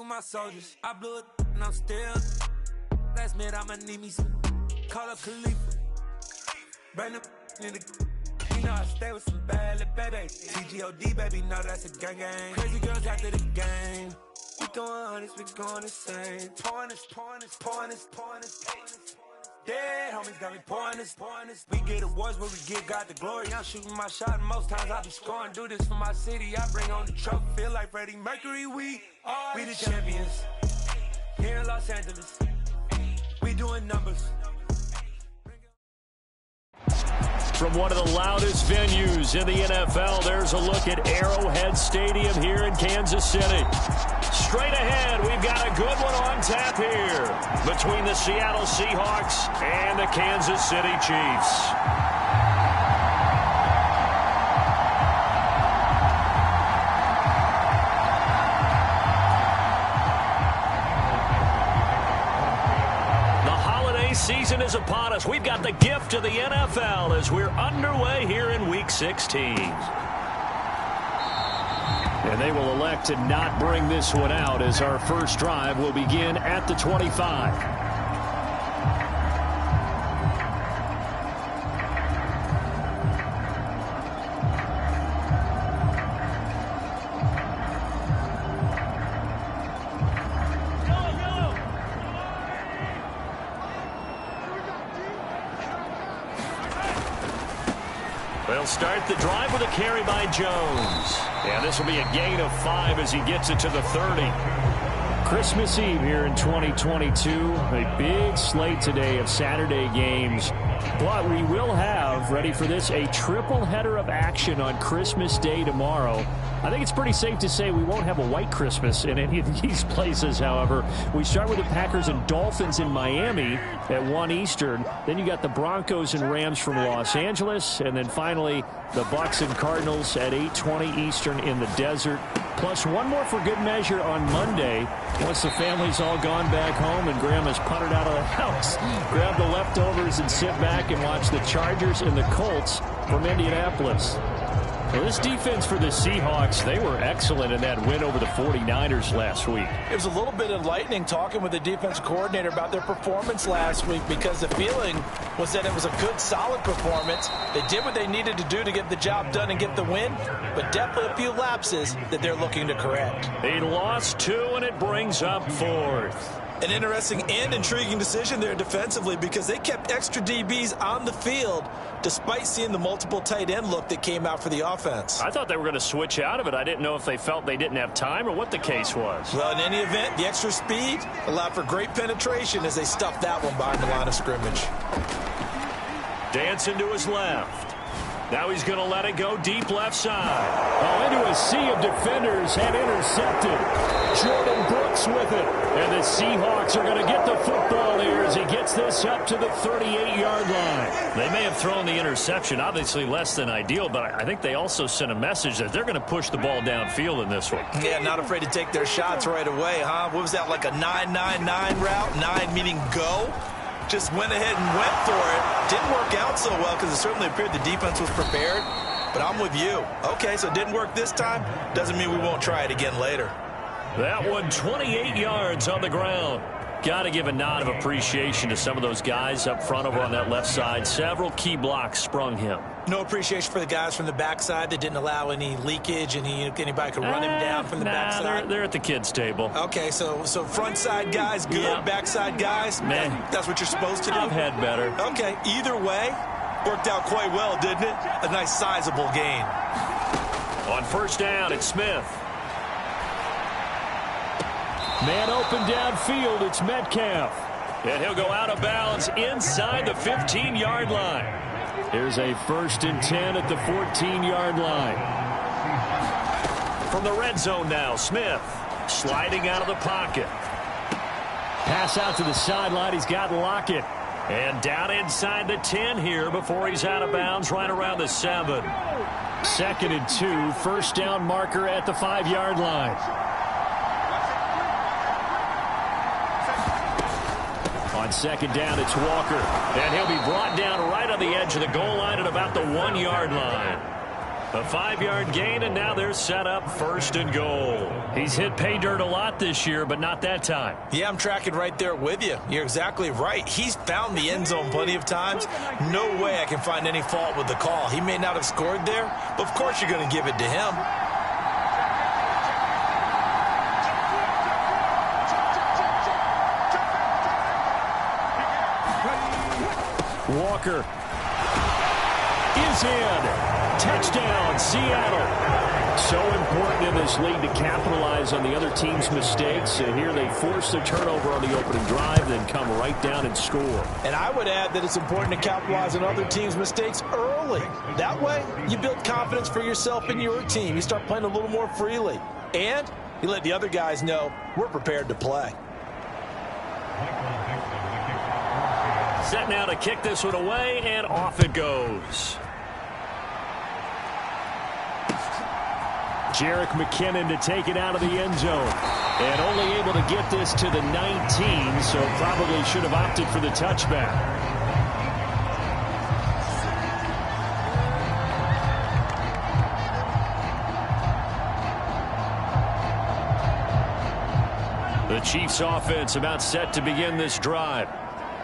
with my soldiers. I blew it and I'm still. Last minute I'ma need me some. Call up Khalifa. Bring them in the. You know I stay with some bad little baby. TGOD, baby, know that's a gang gang. Crazy girls after the game. We throwing hundreds, we going insane. Pouring this. Dead homies got me pouring this. We get awards, but we give God the glory. I'm shooting my shot, and most times I be scoring. Do this for my city, I bring on the trophy. Feel like Freddie Mercury, we the champions. Here in Los Angeles, we doing numbers. From one of the loudest venues in the NFL, there's a look at Arrowhead Stadium here in Kansas City. Straight ahead, we've got a good one on tap here between the Seattle Seahawks and the Kansas City Chiefs. Season is upon us. We've got the gift of the NFL as we're underway here in Week 16. And they will elect to not bring this one out as our first drive will begin at the 25. They'll start the drive with a carry by Jones. And this will be a gain of 5 as he gets it to the 30. Christmas Eve here in 2022. A big slate today of Saturday games. But we will have, ready for this, a triple header of action on Christmas Day tomorrow. I think it's pretty safe to say we won't have a white Christmas in any of these places, however. We start with the Packers and Dolphins in Miami at 1 Eastern. Then you got the Broncos and Rams from Los Angeles. And then finally, the Bucs and Cardinals at 8:20 Eastern in the desert. Plus one more for good measure on Monday. Once the family's all gone back home and Grandma's puttered out of the house, grab the leftovers and sit back and watch the Chargers and the Colts from Indianapolis. Well, this defense for the Seahawks, they were excellent in that win over the 49ers last week. It was a little bit enlightening talking with the defense coordinator about their performance last week because the feeling was that it was a good, solid performance. They did what they needed to do to get the job done and get the win, but definitely a few lapses that they're looking to correct. They lost 2, and it brings up 4th. An interesting and intriguing decision there defensively because they kept extra DBs on the field despite seeing the multiple tight end look that came out for the offense. I thought they were going to switch out of it. I didn't know if they felt they didn't have time or what the case was. Well, in any event, the extra speed allowed for great penetration as they stuffed that one behind the line of scrimmage. Dancing to his left. Now he's going to let it go deep left side. Oh, into a sea of defenders and intercepted. Jordan Brooks with it. And the Seahawks are going to get the football here as he gets this up to the 38-yard line. They may have thrown the interception, obviously less than ideal, but I think they also sent a message that they're going to push the ball downfield in this one. Yeah, not afraid to take their shots right away, huh? What was that, like a 9-9-9 route? 9 meaning go? Just went ahead and went for it. Didn't work out so well because it certainly appeared the defense was prepared. But I'm with you. Okay, so it didn't work this time. Doesn't mean we won't try it again later. That one 28 yards on the ground. Got to give a nod of appreciation to some of those guys up front over on that left side. Several key blocks sprung him. No appreciation for the guys from the backside that didn't allow any leakage and anybody could run him down from the backside. They're at the kids' table. Okay, so front side guys good, yeah. Backside guys, man, that's what you're supposed to do. I've had better. Okay, either way, worked out quite well, didn't it? A nice sizable gain. On first down, it's Smith. Man open downfield, it's Metcalf. And he'll go out of bounds inside the 15-yard line. Here's a 1st and 10 at the 14-yard line. From the red zone now, Smith sliding out of the pocket. Pass out to the sideline, he's got Lockett. And down inside the 10 here before he's out of bounds right around the 7. 2nd and 2, 1st down marker at the 5-yard line. On 2nd down, it's Walker. And he'll be brought down right on the edge of the goal line at about the 1-yard line. A 5-yard gain, and now they're set up 1st and goal. He's hit pay dirt a lot this year, but not that time. Yeah, I'm tracking right there with you. You're exactly right. He's found the end zone plenty of times. No way I can find any fault with the call. He may not have scored there, but of course you're going to give it to him. Walker is in. Touchdown, Seattle. So important in this league to capitalize on the other team's mistakes. Here they force the turnover on the opening drive, then come right down and score. And I would add that it's important to capitalize on other teams' mistakes early. That way, you build confidence for yourself and your team. You start playing a little more freely. And you let the other guys know we're prepared to play. Set now to kick this one away, and off it goes. Jerick McKinnon to take it out of the end zone. And only able to get this to the 19, so probably should have opted for the touchback. The Chiefs offense about set to begin this drive.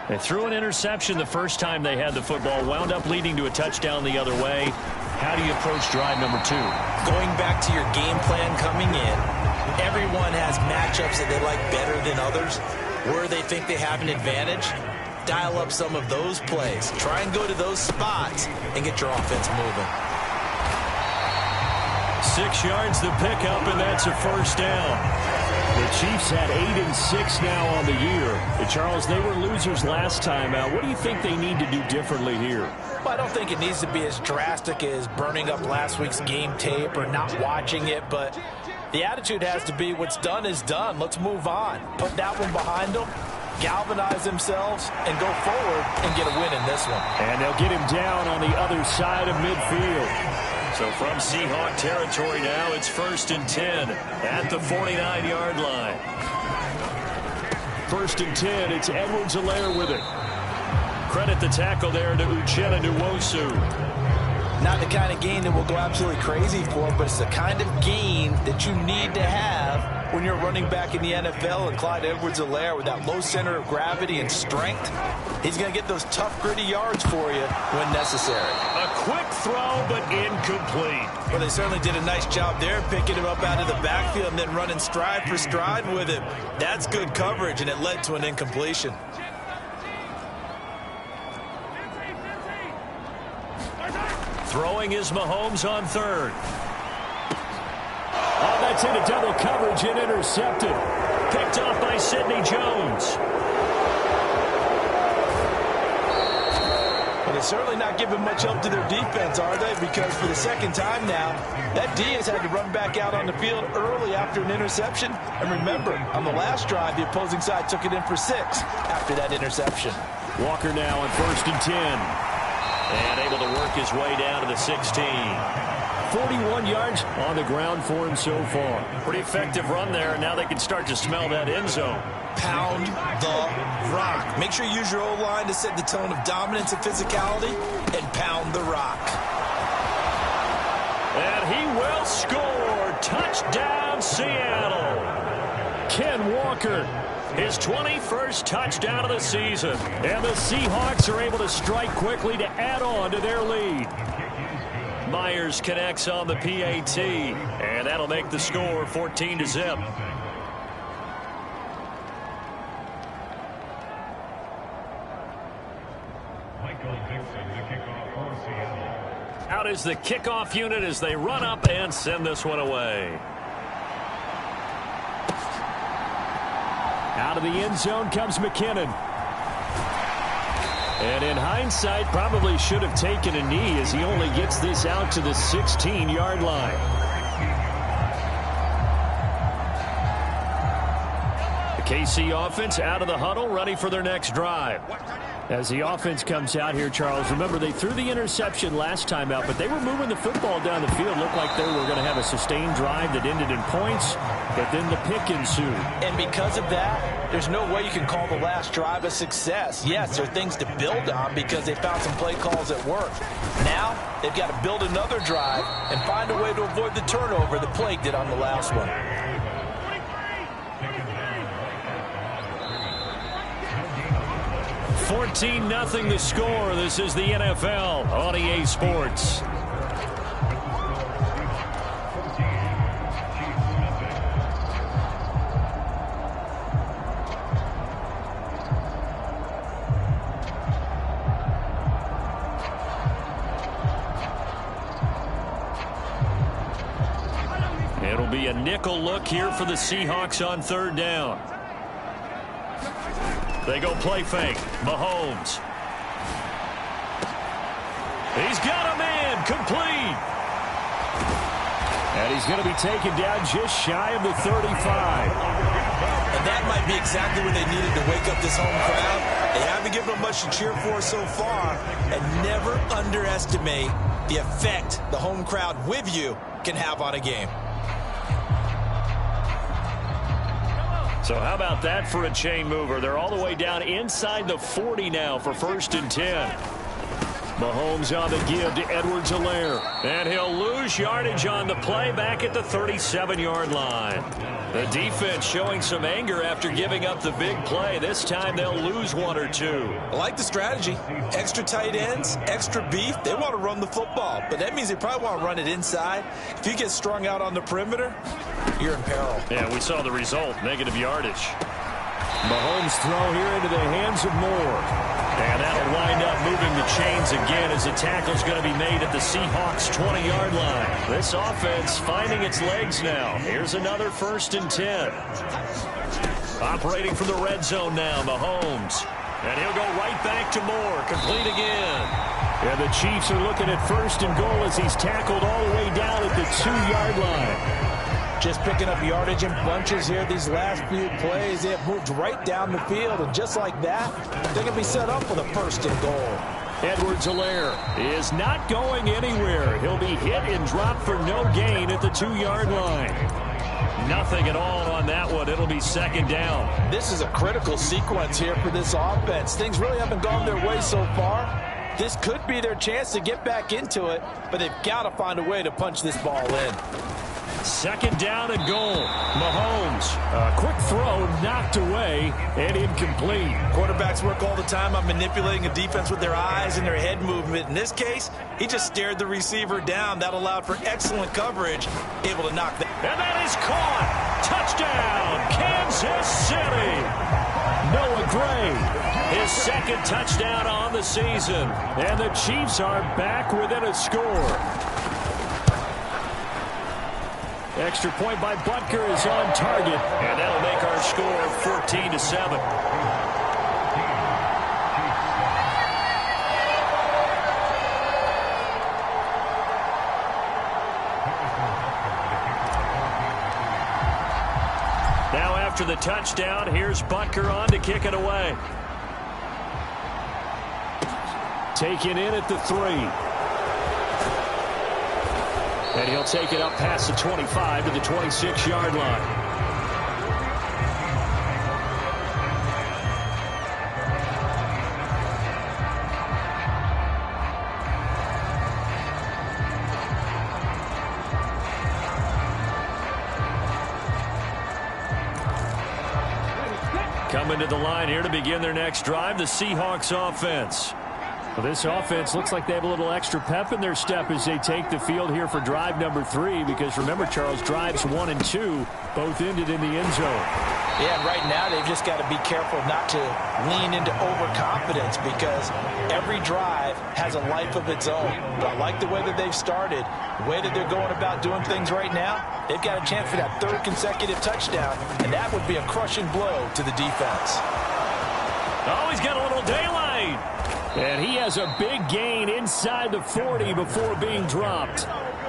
They threw an interception the first time they had the football, wound up leading to a touchdown the other way. How do you approach drive number 2? Going back to your game plan coming in, everyone has matchups that they like better than others. Where they think they have an advantage, dial up some of those plays. Try and go to those spots and get your offense moving. 6 yards the pickup, and that's a 1st down. The Chiefs had 8 and 6 now on the year. And Charles, they were losers last time out. What do you think they need to do differently here? Well, I don't think it needs to be as drastic as burning up last week's game tape or not watching it, but the attitude has to be what's done is done. Let's move on. Put that one behind them, galvanize themselves, and go forward and get a win in this one. And they'll get him down on the other side of midfield. So from Seahawk territory now, it's 1st and 10 at the 49-yard line. 1st and 10, it's Edwards-Helaire with it. Credit the tackle there to Uchenna Nwosu. Not the kind of gain that will go absolutely crazy for, but it's the kind of gain that you need to have when you're running back in the NFL. And Clyde Edwards-Helaire, with that low center of gravity and strength, he's going to get those tough, gritty yards for you when necessary. A quick throw, but incomplete. Well, they certainly did a nice job there, picking him up out of the backfield and then running stride for stride with him. That's good coverage, and it led to an incompletion. Throwing is Mahomes on 3rd. Oh, that's into double coverage and intercepted. Picked off by Sidney Jones. Well, they're certainly not giving much help to their defense, are they? Because for the second time now, that D has had to run back out on the field early after an interception. And remember, on the last drive, the opposing side took it in for 6 after that interception. Walker now on 1st and 10. And able to work his way down to the 16. 41 yards on the ground for him so far. Pretty effective run there, and now they can start to smell that end zone. Pound the rock. Make sure you use your O-line to set the tone of dominance and physicality, and pound the rock. And he will score. Touchdown, Seattle. Ken Walker, his 21st touchdown of the season. And the Seahawks are able to strike quickly to add on to their lead. Myers connects on the PAT, and that'll make the score 14-0. Out is the kickoff unit as they run up and send this one away. Out of the end zone comes McKinnon. And in hindsight, probably should have taken a knee as he only gets this out to the 16-yard line. The KC offense out of the huddle, ready for their next drive. As the offense comes out here, Charles, remember they threw the interception last time out, but they were moving the football down the field. Looked like they were going to have a sustained drive that ended in points. but then the pick ensued. And because of that, there's no way you can call the last drive a success. Yes, there are things to build on because they found some play calls that worked. Now, they've got to build another drive and find a way to avoid the turnover that plagued it on the last one. 14-0 the score. This is the NFL on EA Sports. It'll be a nickel look here for the Seahawks on third down. They go play fake. Mahomes. He's got a man complete. And he's going to be taken down just shy of the 35. And that might be exactly what they needed to wake up this home crowd. They haven't given them much to cheer for so far. And never underestimate the effect the home crowd with you can have on a game. So how about that for a chain mover? They're all the way down inside the 40 now for 1st and 10. Mahomes on the give to Edwards-Helaire. And he'll lose yardage on the play back at the 37-yard line. The defense showing some anger after giving up the big play. This time they'll lose one or two. I like the strategy. Extra tight ends, extra beef. They want to run the football, but that means they probably want to run it inside. If you get strung out on the perimeter, you're in peril. Yeah, we saw the result, negative yardage. Mahomes throw here into the hands of Moore. And that'll wind up moving the chains again as the tackle's going to be made at the Seahawks' 20-yard line. This offense finding its legs now. Here's another 1st and 10. Operating from the red zone now, Mahomes. And he'll go right back to Moore. Complete again. And the Chiefs are looking at 1st and goal as he's tackled all the way down at the 2-yard line. Just picking up yardage in bunches here. These last few plays, they have moved right down the field. And just like that, they're going to be set up for the 1st and goal. Edwards-Helaire is not going anywhere. He'll be hit and dropped for no gain at the 2-yard line. Nothing at all on that one. It'll be 2nd down. This is a critical sequence here for this offense. Things really haven't gone their way so far. This could be their chance to get back into it, but they've got to find a way to punch this ball in. 2nd down and goal. Mahomes, a quick throw knocked away and incomplete. Quarterbacks work all the time on manipulating a defense with their eyes and their head movement. In this case, he just stared the receiver down. That allowed for excellent coverage, able to knock that. And that is caught. Touchdown, Kansas City. Noah Gray, his 2nd touchdown on the season. And the Chiefs are back within a score. Extra point by Butker is on target, and that'll make our score 14-7. Now after the touchdown, here's Butker on to kick it away. Taken in at the 3. And he'll take it up past the 25 to the 26-yard line. Coming to the line here to begin their next drive, the Seahawks offense. Well, this offense looks like they have a little extra pep in their step as they take the field here for drive number 3, because remember, Charles, drives 1 and 2 both ended in the end zone. Yeah, and right now they've just got to be careful not to lean into overconfidence, because every drive has a life of its own. But I like the way that they've started, the way that they're going about doing things right now. They've got a chance for that 3rd consecutive touchdown, and that would be a crushing blow to the defense. Oh, he's got a little daylight. And he has a big gain inside the 40 before being dropped.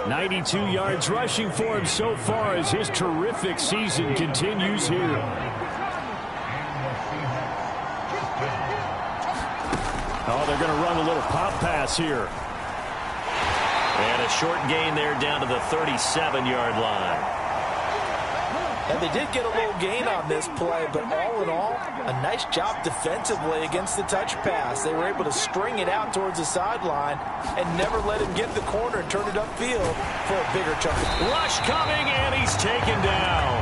92 yards rushing for him so far as his terrific season continues here. Oh, they're going to run a little pop pass here. And a short gain there down to the 37-yard line. And they did get a little gain on this play, but all in all, a nice job defensively against the touch pass. They were able to string it out towards the sideline and never let him get the corner and turn it upfield for a bigger chunk. Rush coming, and he's taken down.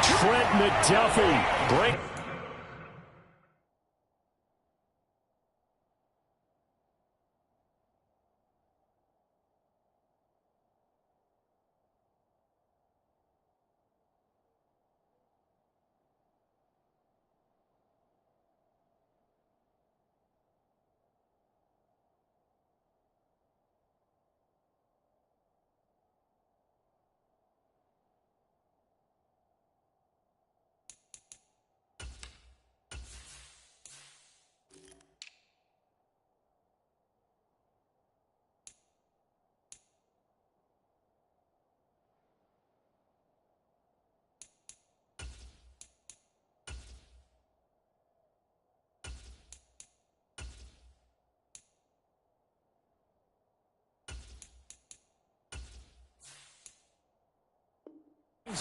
Trent McDuffie. Great.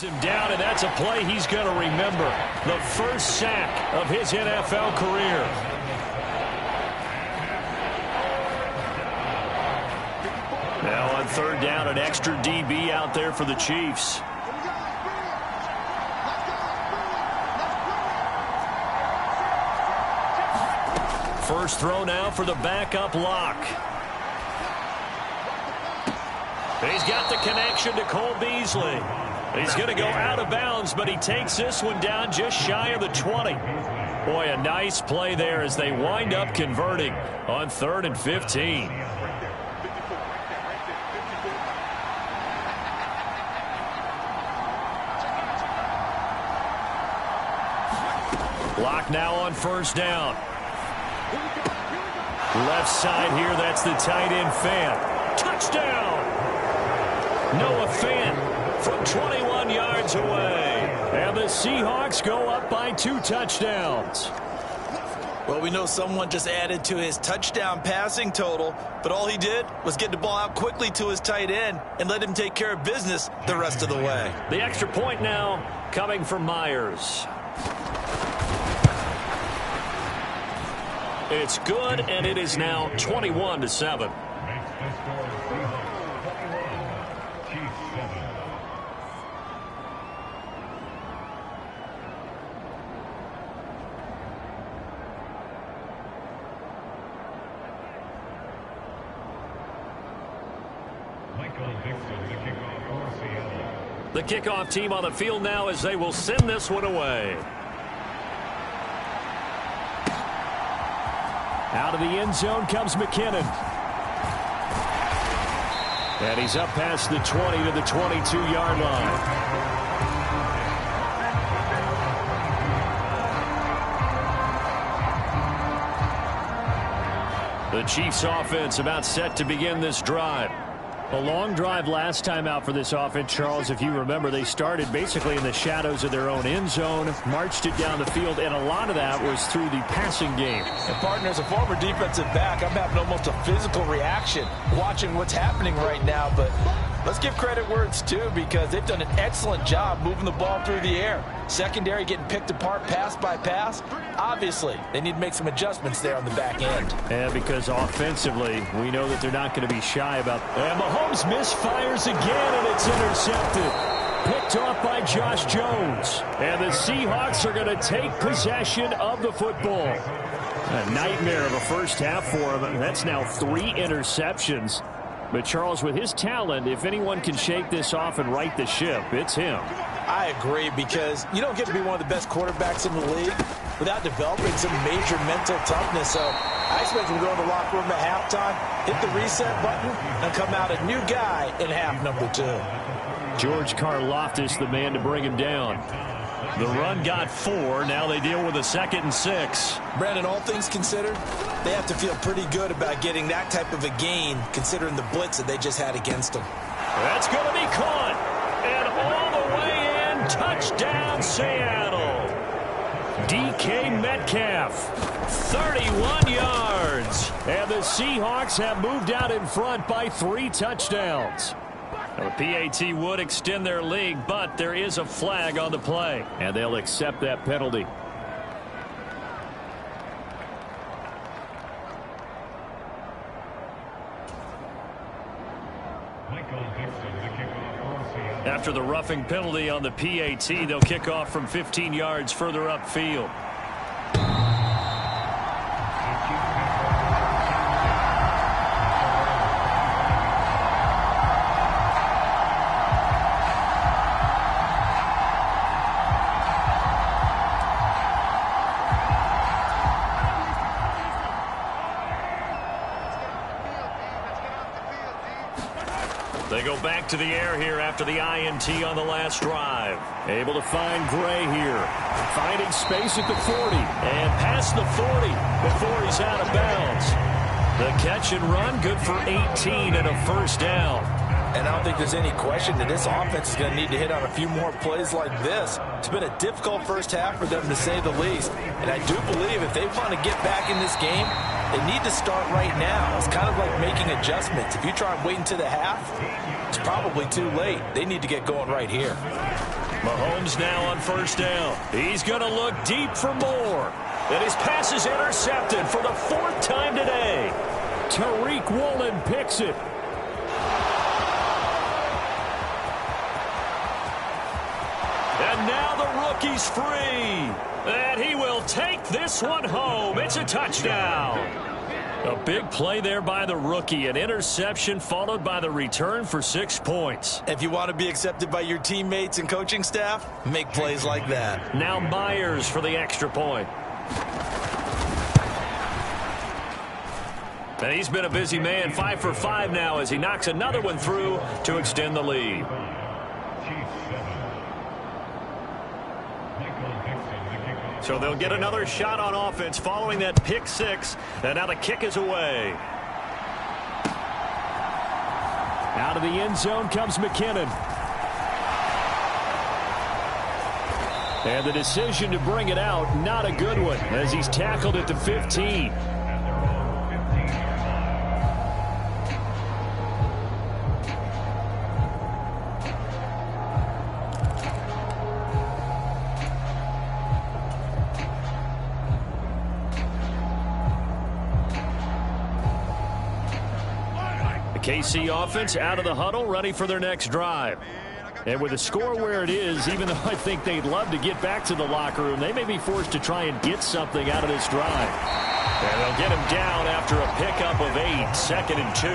Him down, and that's a play he's going to remember. The first sack of his NFL career. Now on third down, an extra DB out there for the Chiefs. First throw now for the backup lock. He's got the connection to Cole Beasley. He's going to go out of bounds, but he takes this one down just shy of the 20. Boy, a nice play there as they wind up converting on 3rd and 15. Lock now on first down. Left side here, that's the tight end Fant. Touchdown! Noah Fant from 21 yards away. And the Seahawks go up by 2 touchdowns. Well, we know someone just added to his touchdown passing total, but all he did was get the ball out quickly to his tight end and let him take care of business the rest of the way. The extra point now coming from Myers. It's good, and it is now 21-7. The kickoff team on the field now as they will send this one away. Out of the end zone comes McKinnon. And he's up past the 20 to the 22-yard line. The Chiefs offense about set to begin this drive. A long drive last time out for this offense, Charles. If you remember, they started basically in the shadows of their own end zone, marched it down the field, and a lot of that was through the passing game. And partner, as a former defensive back, I'm having almost a physical reaction watching what's happening right now. But let's give credit where it's due, because they've done an excellent job moving the ball through the air. Secondary getting picked apart pass by pass. Obviously, they need to make some adjustments there on the back end. And because offensively, we know that they're not going to be shy about. And Mahomes misfires again, and it's intercepted. Picked off by Josh Jones. And the Seahawks are going to take possession of the football. A nightmare of a first half for him. That's now 3 interceptions. But Charles, with his talent, if anyone can shake this off and right the ship, it's him. I agree, because you don't get to be one of the best quarterbacks in the league without developing some major mental toughness. So I expect him to go in the locker room at halftime, hit the reset button, and come out a new guy in half number 2. George Karlaftis, the man to bring him down. The run got 4. Now they deal with a 2nd and 6. Brandon, all things considered, they have to feel pretty good about getting that type of a gain, considering the blitz that they just had against them. That's going to be caught. And all the way in, touchdown Seattle. DK Metcalf, 31 yards. And the Seahawks have moved out in front by 3 touchdowns. Now, the PAT would extend their lead, but there is a flag on the play, and they'll accept that penalty. After the roughing penalty on the PAT, they'll kick off from 15 yards further upfield. They go back to the air here after the INT on the last drive. Able to find Gray here. Finding space at the 40. And past the 40 before he's out of bounds. The catch and run, good for 18 and a first down. And I don't think there's any question that this offense is going to need to hit on a few more plays like this. It's been a difficult first half for them, to say the least. And I do believe if they want to get back in this game, they need to start right now. It's kind of like making adjustments. If you try and wait until the half, it's probably too late. They need to get going right here. Mahomes now on first down. He's going to look deep for more. And his pass is intercepted for the 4th time today. Tariq Woolen picks it. And now the rookie's free. And he will take this one home. It's a touchdown. A big play there by the rookie. An interception followed by the return for 6 points. If you want to be accepted by your teammates and coaching staff, make plays like that. Now Myers for the extra point. And he's been a busy man, 5 for 5 now as he knocks another one through to extend the lead. So they'll get another shot on offense following that pick 6. And now the kick is away. Out of the end zone comes McKinnon. And the decision to bring it out, not a good one, as he's tackled at the 15. KC offense out of the huddle, ready for their next drive. And with the score where it is, even though I think they'd love to get back to the locker room, they may be forced to try and get something out of this drive. And they'll get him down after a pickup of 8, 2nd and 2.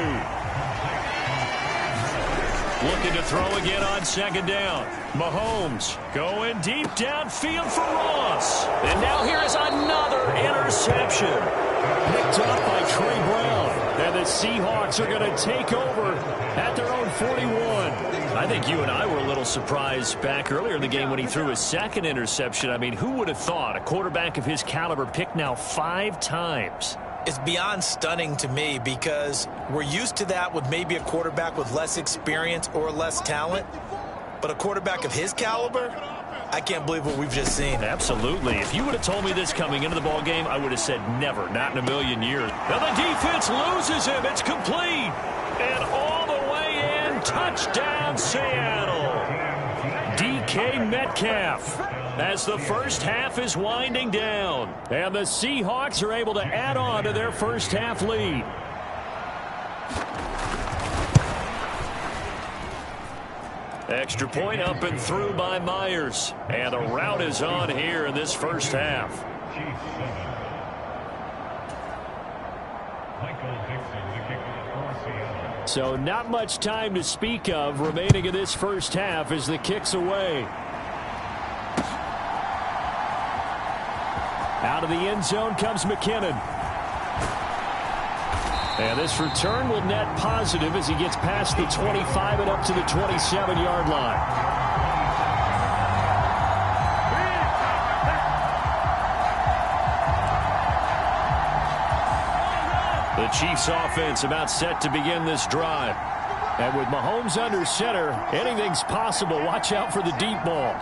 Looking to throw again on 2nd down. Mahomes going deep downfield for Ross. And now here is another interception. Picked up by Trey Brown. And the Seahawks are going to take over at their own 41. I think you and I were a little surprised back earlier in the game when he threw his 2nd interception. I mean, who would have thought a quarterback of his caliber picked now 5 times? It's beyond stunning to me because we're used to that with maybe a quarterback with less experience or less talent. But a quarterback of his caliber, I can't believe what we've just seen. Absolutely. If you would have told me this coming into the ball game, I would have said never, not in a million years. Now the defense loses him. It's complete. And all the way in, touchdown Seattle. DK Metcalf as the first half is winding down. And the Seahawks are able to add on to their first half lead. Extra point up and through by Myers. And the route is on here in this first half. So not much time to speak of remaining in this first half as the kick's away. Out of the end zone comes McKinnon. And this return will net positive as he gets past the 25 and up to the 27-yard line. The Chiefs offense about set to begin this drive. And with Mahomes under center, anything's possible. Watch out for the deep ball.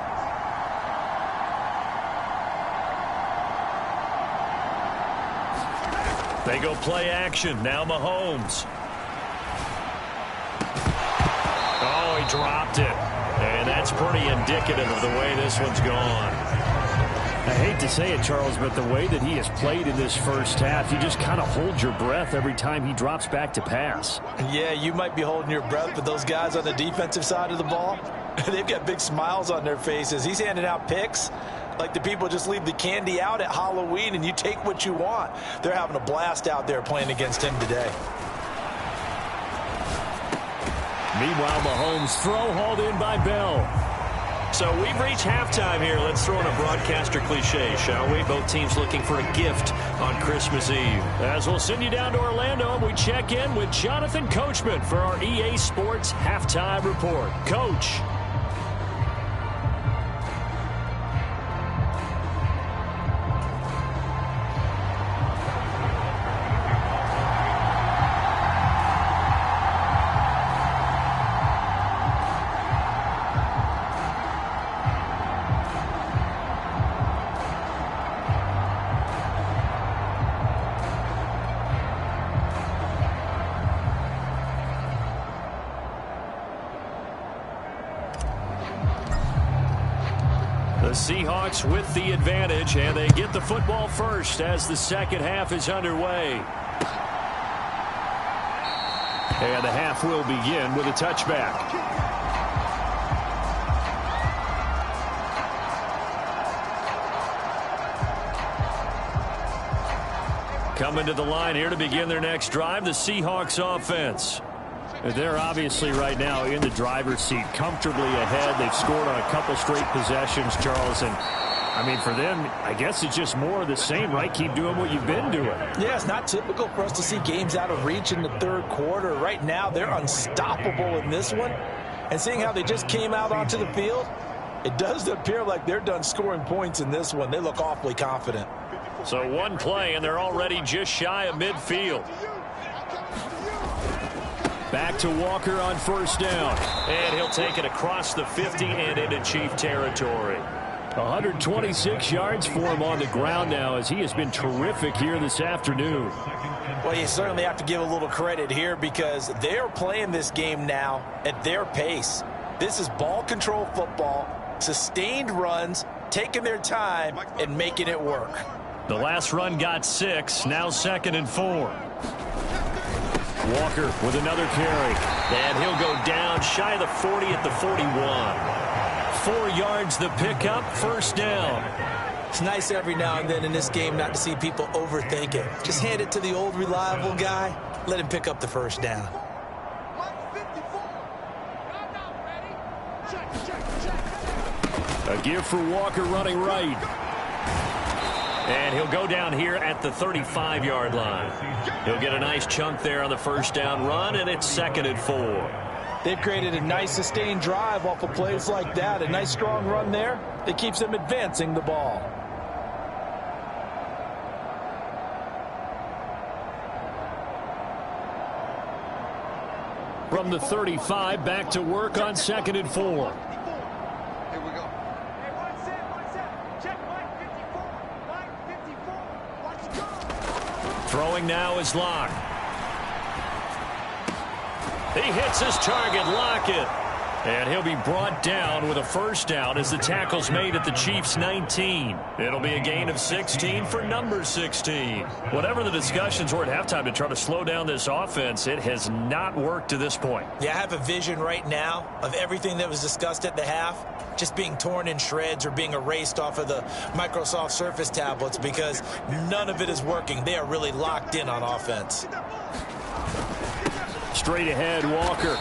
They go play action. Now Mahomes. Oh, dropped it. And that's pretty indicative of the way this one's gone. I hate to say it, Charles, but the way that he has played in this first half, you just kind of hold your breath every time he drops back to pass. Yeah, you might be holding your breath, but those guys on the defensive side of the ball, they've got big smiles on their faces. He's handing out picks like the people just leave the candy out at Halloween and you take what you want. They're having a blast out there playing against him today. Meanwhile, Mahomes' throw hauled in by Bell. So we've reached halftime here. Let's throw in a broadcaster cliche, shall we? Both teams looking for a gift on Christmas Eve. As we'll send you down to Orlando, we check in with Jonathan Coachman for our EA Sports Halftime Report. Coach. The Seahawks with the advantage, and they get the football first as the second half is underway. And the half will begin with a touchback. Coming to the line here to begin their next drive, the Seahawks offense. They're obviously right now in the driver's seat, comfortably ahead. They've scored on a couple straight possessions, Charles. And, I mean, for them, I guess it's just more of the same, right? Keep doing what you've been doing. Yeah, it's not typical for us to see games out of reach in the third quarter. Right now, they're unstoppable in this one. And seeing how they just came out onto the field, it does appear like they're done scoring points in this one. They look awfully confident. So one play, and they're already just shy of midfield. Back to Walker on first down. And he'll take it across the 50 and into Chief territory. 126 yards for him on the ground now as he has been terrific here this afternoon. Well, you certainly have to give a little credit here because they're playing this game now at their pace. This is ball control football, sustained runs, taking their time and making it work. The last run got 6, now 2nd and 4. Walker with another carry. And he'll go down shy of the 40 at the 41. 4 yards the pickup, first down. It's nice every now and then in this game not to see people overthink it. Just hand it to the old reliable guy. Let him pick up the first down. A give for Walker running right. And he'll go down here at the 35-yard line. He'll get a nice chunk there on the first down run, and it's 2nd and 4. They've created a nice sustained drive off of plays like that. A nice strong run there that keeps them advancing the ball. From the 35, back to work on 2nd and 4. Throwing now is Locke. He hits his target, Lockett. And he'll be brought down with a first down as the tackle's made at the Chiefs' 19. It'll be a gain of 16 for number 16. Whatever the discussions were at halftime to try to slow down this offense, it has not worked to this point. Yeah, I have a vision right now of everything that was discussed at the half just being torn in shreds or being erased off of the Microsoft Surface tablets because none of it is working. They are really locked in on offense. Straight ahead, Walker.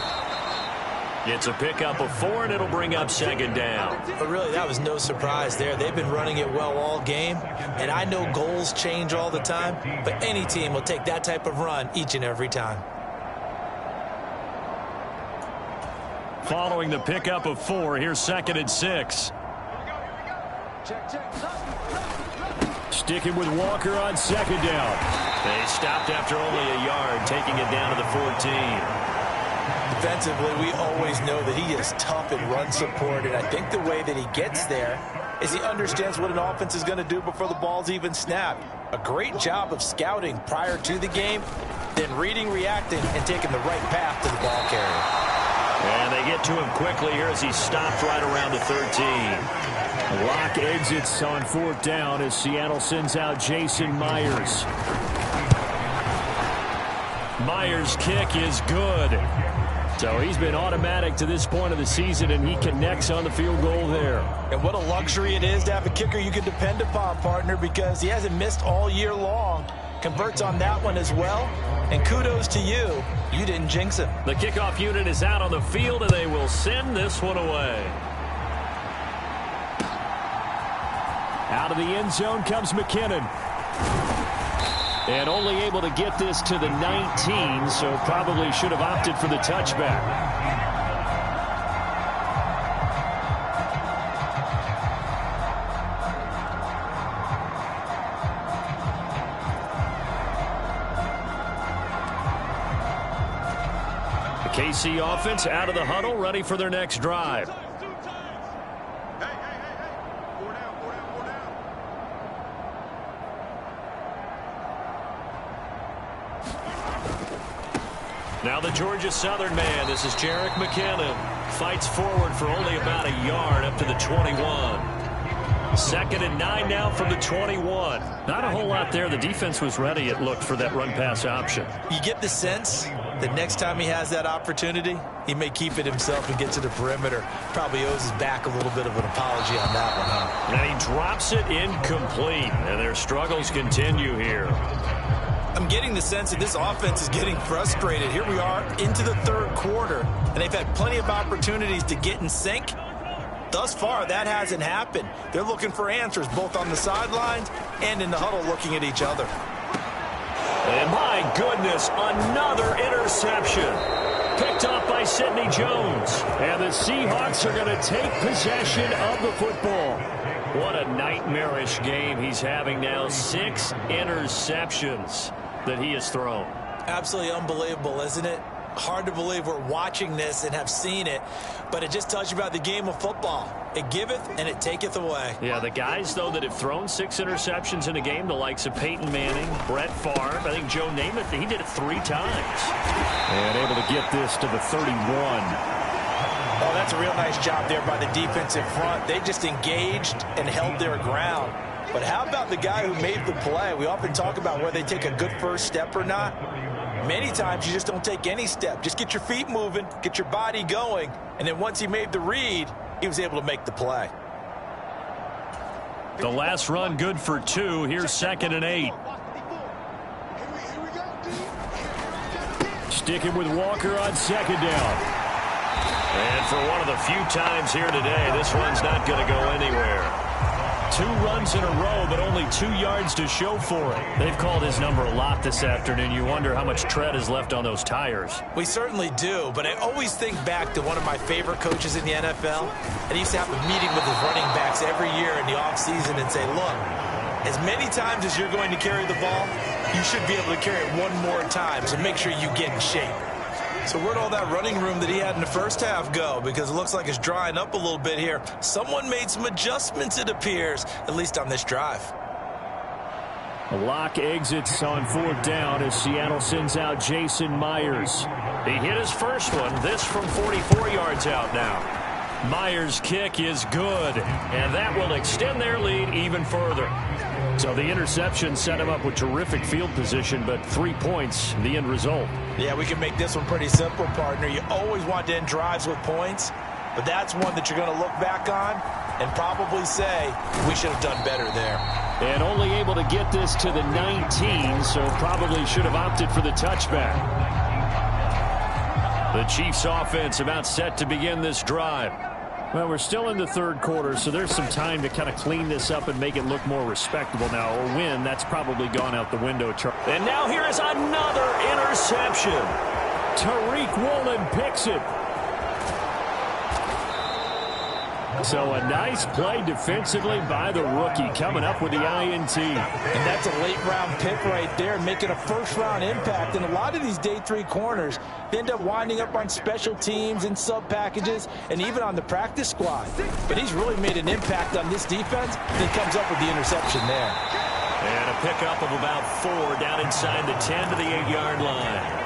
It's a pickup of 4, and it'll bring up 2nd down. But really, that was no surprise there. They've been running it well all game, and I know goals change all the time, but any team will take that type of run each and every time. Following the pickup of 4, here's 2nd and 6. Sticking with Walker on 2nd down. They stopped after only a yard, taking it down to the 14. Defensively, we always know that he is tough in run support, and I think the way that he gets there is he understands what an offense is going to do before the ball's even snapped. A great job of scouting prior to the game, then reading, reacting, and taking the right path to the ball carrier. And they get to him quickly here as he stopped right around the 13. Lock exits on 4th down as Seattle sends out Jason Myers. Myers' kick is good. So he's been automatic to this point of the season, and he connects on the field goal there. And what a luxury it is to have a kicker you can depend upon, partner, because he hasn't missed all year long. Converts on that one as well. And kudos to you. You didn't jinx him. The kickoff unit is out on the field, and they will send this one away. Out of the end zone comes McKinnon. And only able to get this to the 19, so probably should have opted for the touchback. The KC offense out of the huddle, ready for their next drive. Now the Georgia Southern man, this is Jerick McKinnon. Fights forward for only about a yard up to the 21. 2nd and 9 now from the 21. Not a whole lot there. The defense was ready, it looked, for that run-pass option. You get the sense that next time he has that opportunity, he may keep it himself and get to the perimeter. Probably owes his back a little bit of an apology on that one, huh? And he drops it incomplete, and their struggles continue here. I'm getting the sense that this offense is getting frustrated. Here we are into the 3rd quarter, and they've had plenty of opportunities to get in sync. Thus far, that hasn't happened. They're looking for answers both on the sidelines and in the huddle looking at each other. And my goodness, another interception. Picked off by Sidney Jones. And the Seahawks are going to take possession of the football. What a nightmarish game he's having now. 6 interceptions that he has thrown. Absolutely unbelievable, isn't it? Hard to believe we're watching this and have seen it, but it just tells you about the game of football. It giveth and it taketh away. Yeah, the guys, though, that have thrown 6 interceptions in a game, the likes of Peyton Manning, Brett Favre, I think Joe Namath, he did it 3 times. And able to get this to the 31. Oh, that's a real nice job there by the defensive front. They just engaged and held their ground. But how about the guy who made the play? We often talk about whether they take a good first step or not. Many times you just don't take any step. Just get your feet moving, get your body going, and then once he made the read, he was able to make the play. The last run good for 2. Here's 2nd and 8. Sticking with Walker on 2nd down. And for one of the few times here today, this one's not going to go anywhere. 2 runs in a row, but only 2 yards to show for it. They've called his number a lot this afternoon. You wonder how much tread is left on those tires. We certainly do, but I always think back to one of my favorite coaches in the NFL, and he used to have a meeting with his running backs every year in the offseason and say, look, as many times as you're going to carry the ball, you should be able to carry it 1 more time, so make sure you get in shape. So where'd all that running room that he had in the first half go? Because it looks like it's drying up a little bit here. Someone made some adjustments, it appears, at least on this drive. Lock exits on 4th down as Seattle sends out Jason Myers. He hit his first one, this from 44 yards out now. Myers' kick is good, and that will extend their lead even further. So the interception set him up with terrific field position, but 3 points, the end result. Yeah, we can make this one pretty simple, partner. You always want to end drives with points, but that's one that you're going to look back on and probably say, we should have done better there. And only able to get this to the 19, so probably should have opted for the touchback. The Chiefs offense about set to begin this drive. Well, we're still in the 3rd quarter, so there's some time to kind of clean this up and make it look more respectable now. A win, that's probably gone out the window. And now here is another interception. Tariq Woolen picks it. So a nice play defensively by the rookie, coming up with the INT. And that's a late-round pick right there, making a first-round impact. And a lot of these day 3 corners, they end up winding up on special teams and sub-packages and even on the practice squad. But he's really made an impact on this defense, and he comes up with the interception there. And a pickup of about 4 down inside the 10 to the 8-yard line.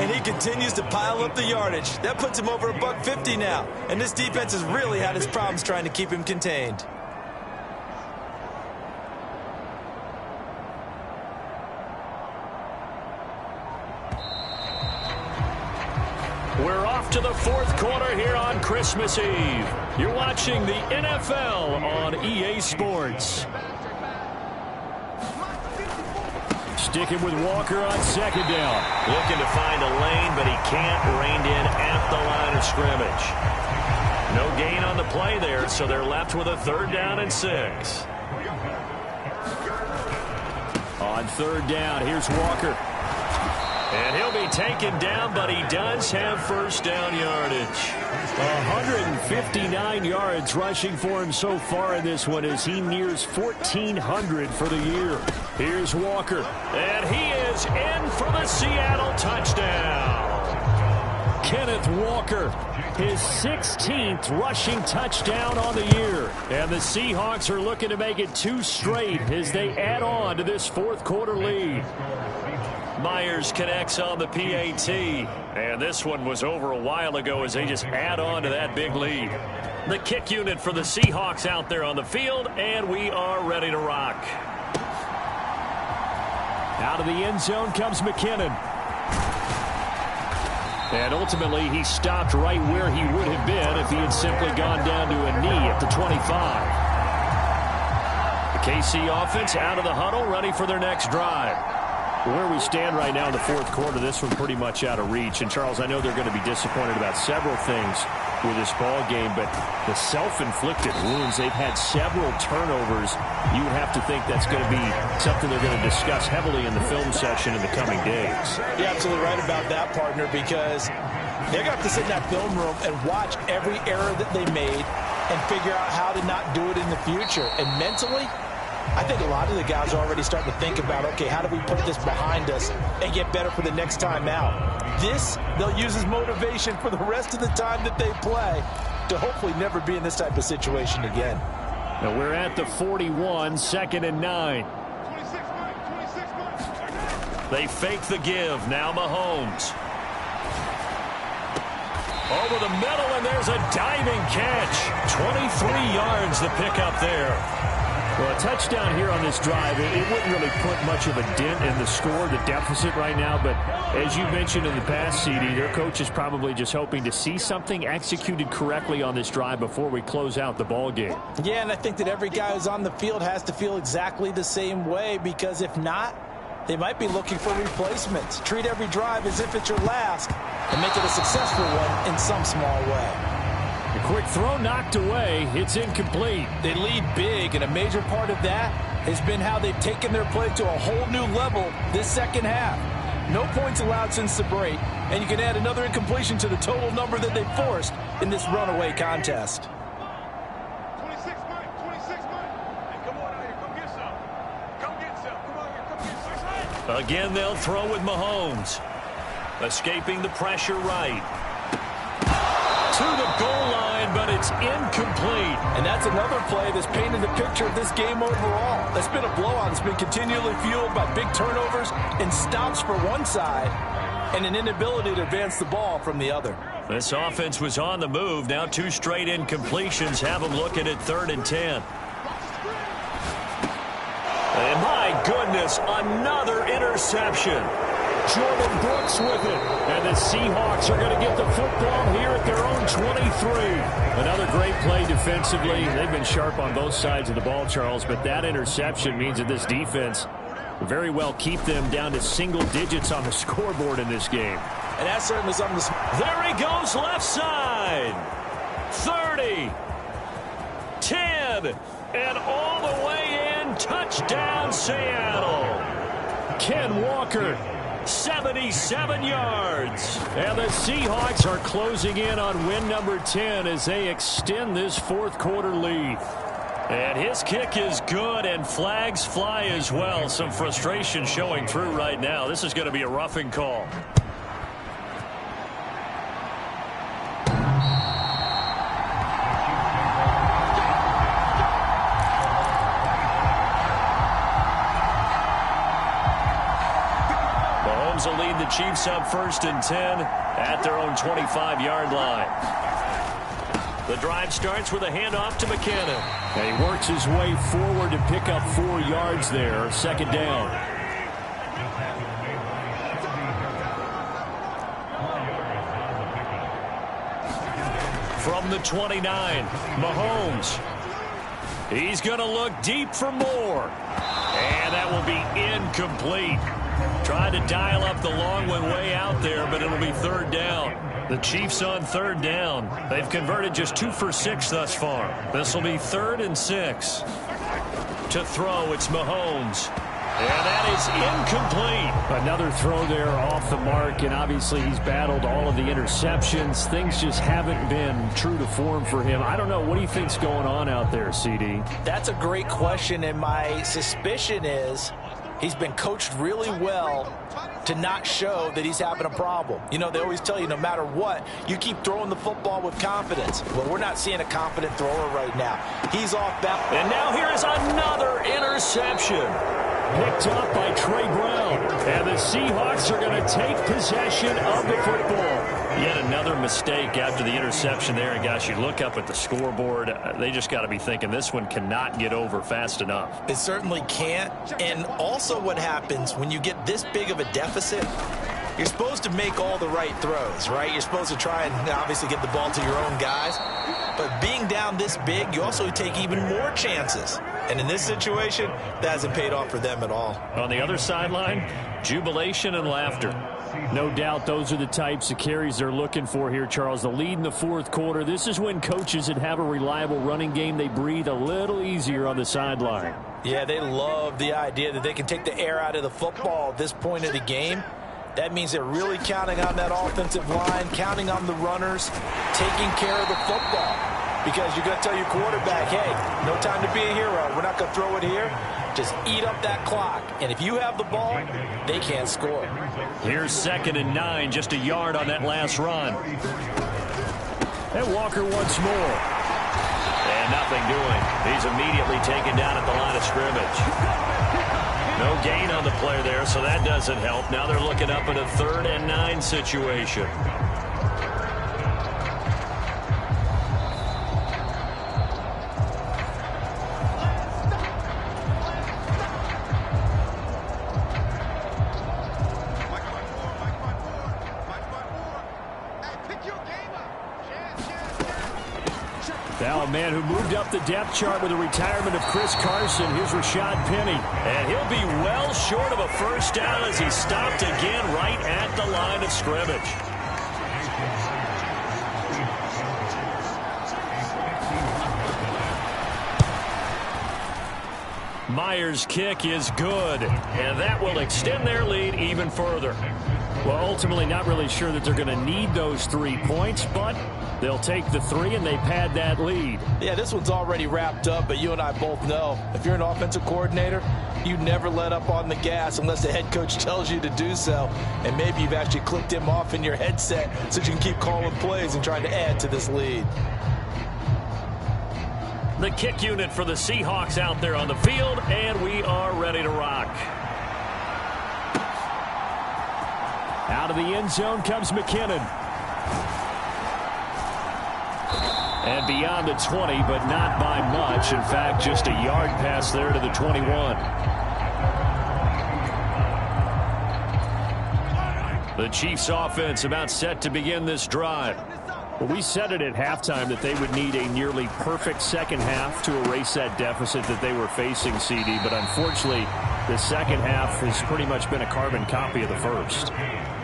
and he continues to pile up the yardage. That puts him over $150 now, and this defense has really had its problems trying to keep him contained. We're off to the fourth quarter here on Christmas Eve. You're watching the NFL on EA Sports. Sticking with Walker on second down. Looking to find a lane, but he can't. Reined in at the line of scrimmage. No gain on the play there, so they're left with a 3rd down and 6. On 3rd down, here's Walker. And he'll be taken down, but he does have 1st down yardage. 159 yards rushing for him so far in this one as he nears 1,400 for the year. Here's Walker. And he is in for the Seattle touchdown. Kenneth Walker, his 16th rushing touchdown on the year. And the Seahawks are looking to make it 2 straight as they add on to this 4th quarter lead. Myers connects on the PAT. And this one was over a while ago as they just add on to that big lead. The kick unit for the Seahawks out there on the field, and we are ready to rock. Out of the end zone comes McKinnon. And ultimately, he stopped right where he would have been if he had simply gone down to a knee at the 25. The KC offense out of the huddle, ready for their next drive. Where we stand right now in the 4th quarter, this one pretty much out of reach. And, Charles, I know they're going to be disappointed about several things with this ball game, but the self-inflicted wounds, they've had several turnovers. You would have to think that's going to be something they're going to discuss heavily in the film session in the coming days. You're absolutely right about that, partner, because they're going to have to sit in that film room and watch every error that they made and figure out how to not do it in the future. And mentally, I think a lot of the guys are already starting to think about, okay, how do we put this behind us and get better for the next time out? This, they'll use as motivation for the rest of the time that they play to hopefully never be in this type of situation again. Now we're at the 41, 2nd and 9. They fake the give. Now Mahomes. Over the middle, and there's a diving catch. 23 yards the pickup there. Well, a touchdown here on this drive, it wouldn't really put much of a dent in the score, the deficit right now. But as you mentioned in the past, CD, their coach is probably just hoping to see something executed correctly on this drive before we close out the ball game. Yeah, and I think that every guy who's on the field has to feel exactly the same way, because if not, they might be looking for replacements. Treat every drive as if it's your last and make it a successful one in some small way. A quick throw knocked away. It's incomplete. They lead big, and a major part of that has been how they've taken their play to a whole new level this second half. No points allowed since the break, and you can add another incompletion to the total number that they forced in this runaway contest. 26 Mike. Hey, come on out here. Come get some. Come get some. Come on here. Come get some. Again, they'll throw with Mahomes. Escaping the pressure right. To the goal line, but it's incomplete. And that's another play that's painted the picture of this game overall. That's been a blowout. It's been continually fueled by big turnovers and stops for one side and an inability to advance the ball from the other. This offense was on the move. Now 2 straight incompletions have them looking at 3rd and 10. And my goodness, another interception. Jordan Brooks with it. And the Seahawks are going to get the football here at their own 23. Another great play defensively. They've been sharp on both sides of the ball, Charles, but that interception means that this defense very well keep them down to single digits on the scoreboard in this game. And that's certainly something to... There he goes, left side. 30. 10. And all the way in. Touchdown, Seattle. Ken Walker. 77 yards. And the Seahawks are closing in on win number 10 as they extend this 4th quarter lead. And his kick is good, and flags fly as well. Some frustration showing through right now. This is going to be a roughing call. Mahomes will lead the Chiefs up 1st and 10 at their own 25-yard line. The drive starts with a handoff to McKinnon. And he works his way forward to pick up 4 yards there. 2nd down. From the 29, Mahomes. He's going to look deep for more. And that will be incomplete. Tried to dial up the long one way out there, but it'll be 3rd down. The Chiefs on 3rd down. They've converted just 2 for 6 thus far. This will be 3rd and 6. To throw, it's Mahomes. And that is incomplete. Another throw there off the mark, and obviously he's battled all of the interceptions. Things just haven't been true to form for him. I don't know. What do you think's going on out there, CD? That's a great question, and my suspicion is he's been coached really well to not show that he's having a problem. You know, they always tell you no matter what, you keep throwing the football with confidence. Well, we're not seeing a confident thrower right now. He's off balance. And now here is another interception. Picked up by Trey Brown. And the Seahawks are going to take possession of the football. Yet another mistake after the interception there. And, gosh, you look up at the scoreboard. They just got to be thinking this one cannot get over fast enough. It certainly can't. And also what happens when you get this big of a deficit, you're supposed to make all the right throws, right? You're supposed to try and obviously get the ball to your own guys. But being down this big, you also take even more chances. And in this situation, that hasn't paid off for them at all. On the other sideline, jubilation and laughter. No doubt those are the types of carries they're looking for here, Charles. The lead in the 4th quarter. This is when coaches that have a reliable running game, they breathe a little easier on the sideline. Yeah, they love the idea that they can take the air out of the football at this point of the game. That means they're really counting on that offensive line, counting on the runners, taking care of the football. Because you're going to tell your quarterback, hey, no time to be a hero. We're not going to throw it here. Just eat up that clock. And if you have the ball, they can't score. Here's 2nd and 9, just a yard on that last run. And Walker once more. And nothing doing. He's immediately taken down at the line of scrimmage. No gain on the play there, so that doesn't help. Now they're looking up at a 3rd and 9 situation. Now a man who moved up the depth chart with the retirement of Chris Carson. Here's Rashad Penny. And he'll be well short of a 1st down as he's stopped again right at the line of scrimmage. Myers' kick is good, and that will extend their lead even further. Well, ultimately not really sure that they're going to need those 3 points, but they'll take the 3 and they pad that lead. Yeah, this one's already wrapped up, but you and I both know if you're an offensive coordinator, you never let up on the gas unless the head coach tells you to do so. And maybe you've actually clicked him off in your headset so you can keep calling plays and trying to add to this lead. The kick unit for the Seahawks out there on the field, and we are ready to rock. Out of the end zone comes McKinnon. And beyond the 20, but not by much. In fact, just a yard pass there to the 21. The Chiefs offense about set to begin this drive. Well, we said it at halftime that they would need a nearly perfect second half to erase that deficit that they were facing, CD. But unfortunately, the second half has pretty much been a carbon copy of the first.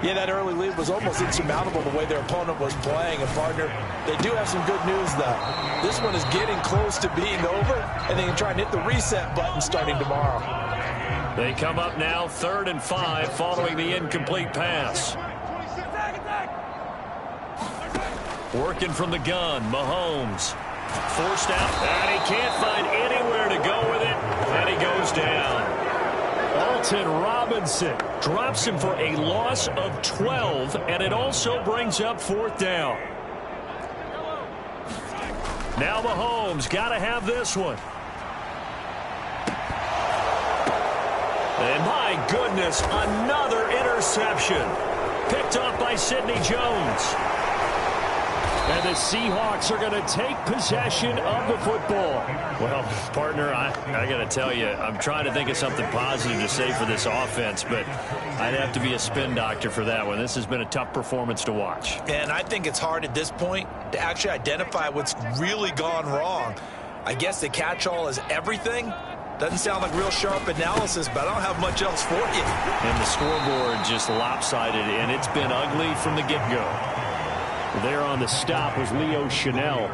Yeah, that early lead was almost insurmountable the way their opponent was playing. And, partner, they do have some good news, though. This one is getting close to being over, and they can try and hit the reset button starting tomorrow. They come up now 3rd and 5 following the incomplete pass. Working from the gun, Mahomes. Forced out, and he can't find anywhere to go with it, and he goes down. Alton Robinson Drops him for a loss of 12, and it also brings up 4th down. Now Mahomes got to have this one. And my goodness, another interception. Picked off by Sidney Jones. And the Seahawks are going to take possession of the football. Well, partner, I got to tell you, I'm trying to think of something positive to say for this offense, but I'd have to be a spin doctor for that one. This has been a tough performance to watch. And I think it's hard at this point to actually identify what's really gone wrong. I guess the catch-all is everything. Doesn't sound like real sharp analysis, but I don't have much else for you. And the scoreboard just lopsided, and it's been ugly from the get-go. There on the stop was Leo Chanel.